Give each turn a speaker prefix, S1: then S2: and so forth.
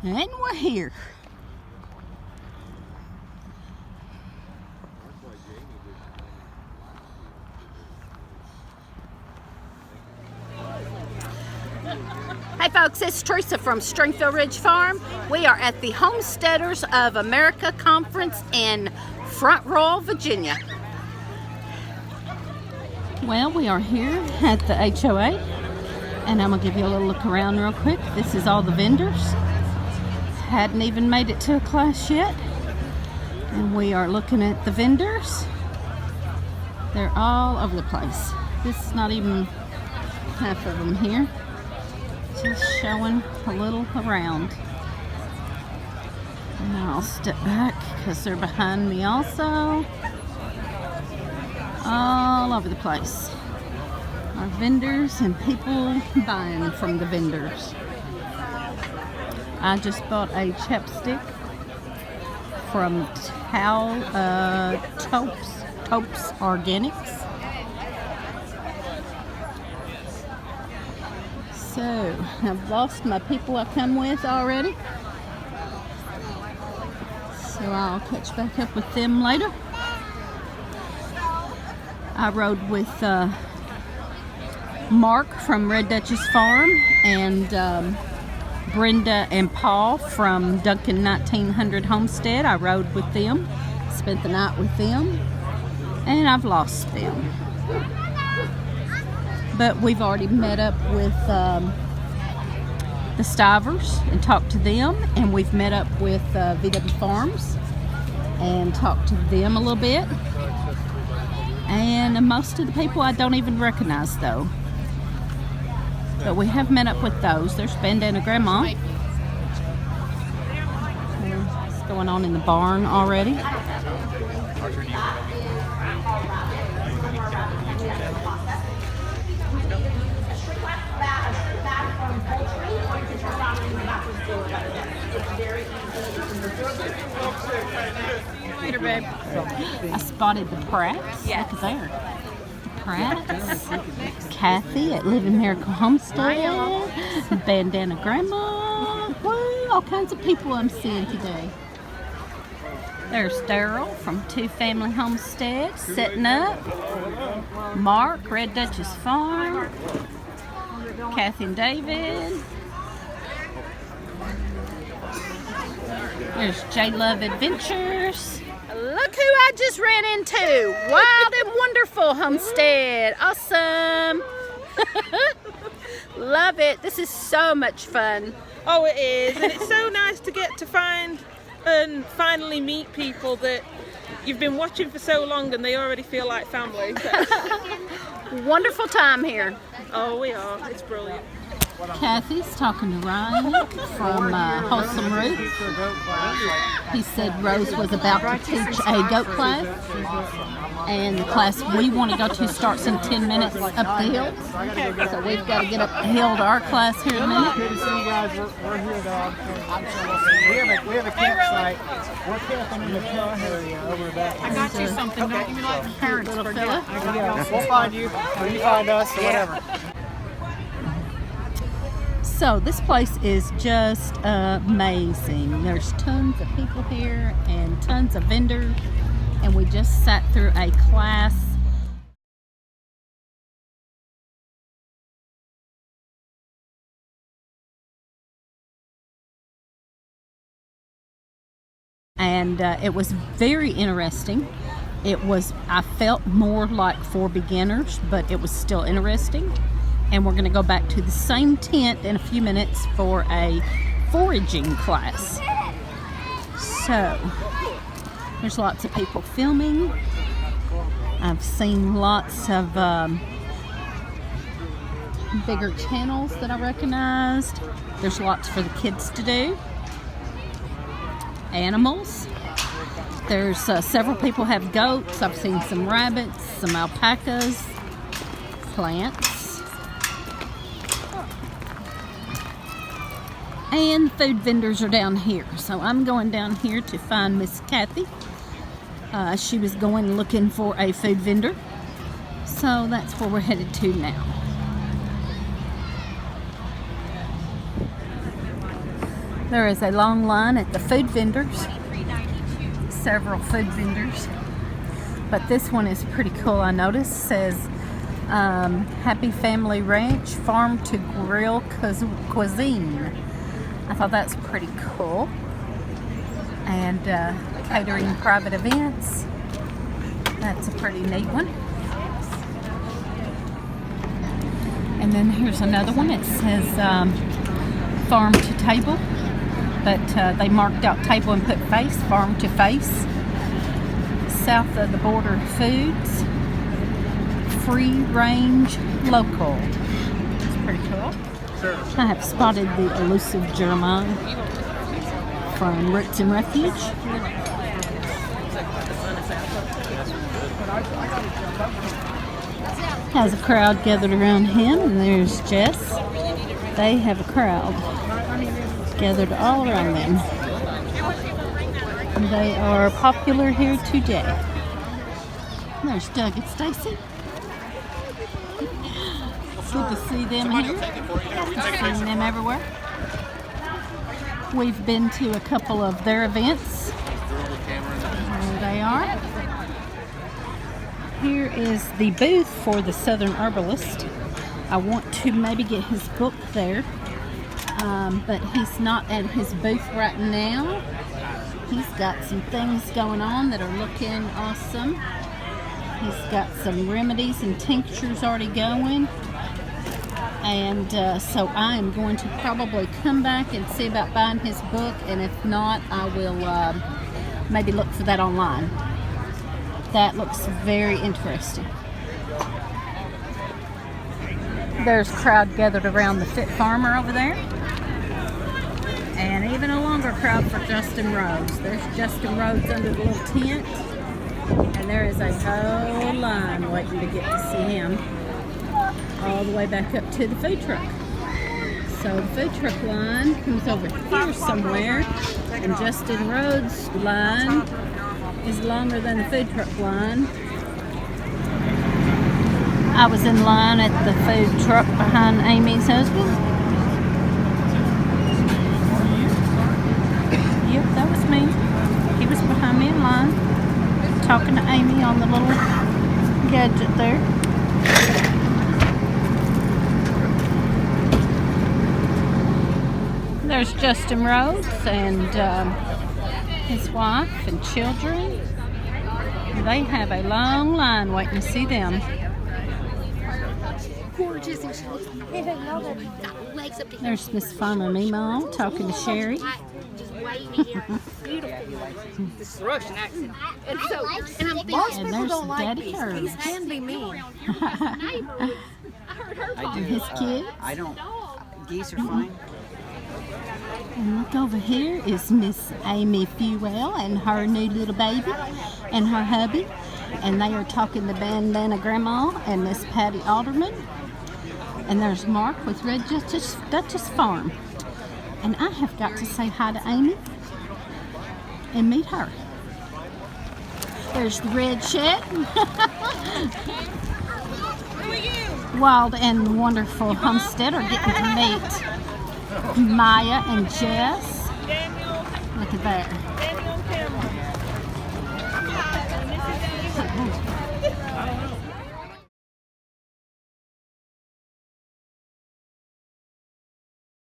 S1: And we're here. Hey folks, it's Teresa from Stringfield Ridge Farm. We are at the Homesteaders of America Conference in Front Royal, Virginia. Well, we are here at the HOA, and I'm going to give you a little look around real quick. This is all the vendors. Hadn't even made it to a class yet, and we are looking at the vendors. They're all over the place. This is not even half of them here. Just showing a little around. And I'll step back because they're behind me also. All over the place. Our vendors and people buying from the vendors. I just bought a chapstick from Tops Organics. So, I've lost my people I come with already. So I'll catch back up with them later. I rode with Mark from Red Duchess Farm and Brenda and Paul from Duncan 1900 Homestead. I rode with them, spent the night with them, and I've lost them. But we've already met up with the Stivers and talked to them, and we've met up with VW Farms and talked to them a little bit. And most of the people I don't even recognize though. But we have met up with those. There's Bandana Grandma. What's going on in the barn already? Later, babe. I spotted the Pratts. Yes. Look there. The Pratts. Kathy at Living Miracle Homestead. Bandana Grandma. Woo, all kinds of people I'm seeing today. There's Daryl from Two Family Homestead setting up. Mark, Red Duchess Farm. Kathy and David. There's J Love Adventures. Look who I just ran into. Wild and Wonderful Homestead. Awesome. Love it. This is so much fun.
S2: Oh, it is. And it's so nice to get to find and finally meet people that you've been watching for so long and they already feel like family. So.
S1: Wonderful time here.
S2: Oh, we are. It's brilliant.
S1: Kathy's talking to Ryan from Wholesome Roots. He said Rose was about to teach a goat class, and the class we want to go to starts in 10 minutes up the hill. So we've got to get up the hill to our class here in a minute.
S3: Good to see you guys. We're here, dog. We have a campsite. We're camping in the car area over there.
S4: I got you something. Don't give me like the parents forget.
S3: Yeah, we'll find you, or you find us, or whatever.
S1: So this place is just amazing. There's tons of people here and tons of vendors, and we just sat through a class. And it was very interesting. I felt more like for beginners, but it was still interesting. And we're going to go back to the same tent in a few minutes for a foraging class. So, there's lots of people filming. I've seen lots of bigger channels that I recognized. There's lots for the kids to do. Animals. There's several people have goats. I've seen some rabbits, some alpacas, plants. And food vendors are down here. So I'm going down here to find Miss Kathy. She was going looking for a food vendor. So that's where we're headed to now. There is a long line at the food vendors. Several food vendors. But this one is pretty cool, I noticed. It says Happy Family Ranch Farm to Grill Cuisine. I thought that's pretty cool. And catering private events. That's a pretty neat one. And then here's another one. It says farm to table. But they marked out table and put face, farm to face. South of the border foods. Free range local. It's pretty cool. I have spotted the elusive Jeremiah from Roots and Refuge. Has a crowd gathered around him, and there's Jess. They have a crowd gathered all around them. And they are popular here today. There's Doug and Stacy. Good to see them here. I've seen them everywhere. We've been to a couple of their events. There they are. Here is the booth for the Southern Herbalist. I want to maybe get his book there, but he's not at his booth right now. He's got some things going on that are looking awesome. He's got some remedies and tinctures already going. And so I am going to probably come back and see about buying his book, and if not, I will maybe look for that online. That looks very interesting. There's a crowd gathered around the Fit Farmer over there. And even a longer crowd for Justin Rhodes. There's Justin Rhodes under the little tent. And there is a whole line waiting to get to see him. All the way back up to the food truck. So the food truck line comes over here somewhere. And Justin Rhodes' line is longer than the food truck line. I was in line at the food truck behind Amy's husband. Yep, that was me. He was behind me in line, talking to Amy on the little gadget there. There's Justin Rhodes and his wife and children. They have a long line waiting to see them.
S5: Gorgeous, and she looks legs up to here.
S1: There's Miss Farmer Meemaw talking to Sherry.
S5: Just wavy hair. Beautiful.
S4: This is a Russian accent.
S5: And so, and I'm thinking,
S1: And there's Daddy Herb.
S5: can be mean.
S6: I do.
S1: His kids.
S6: I don't. Geese are fine.
S1: And look over here is Miss Amy Fewell and her new little baby and her hubby. And they are talking to Bandana Grandma and Miss Patty Alderman. And there's Mark with Red Duchess Farm. And I have got to say hi to Amy and meet her. There's the Red Shed. Wild and wonderful homesteader getting to meet Maya and Jess. Look at that.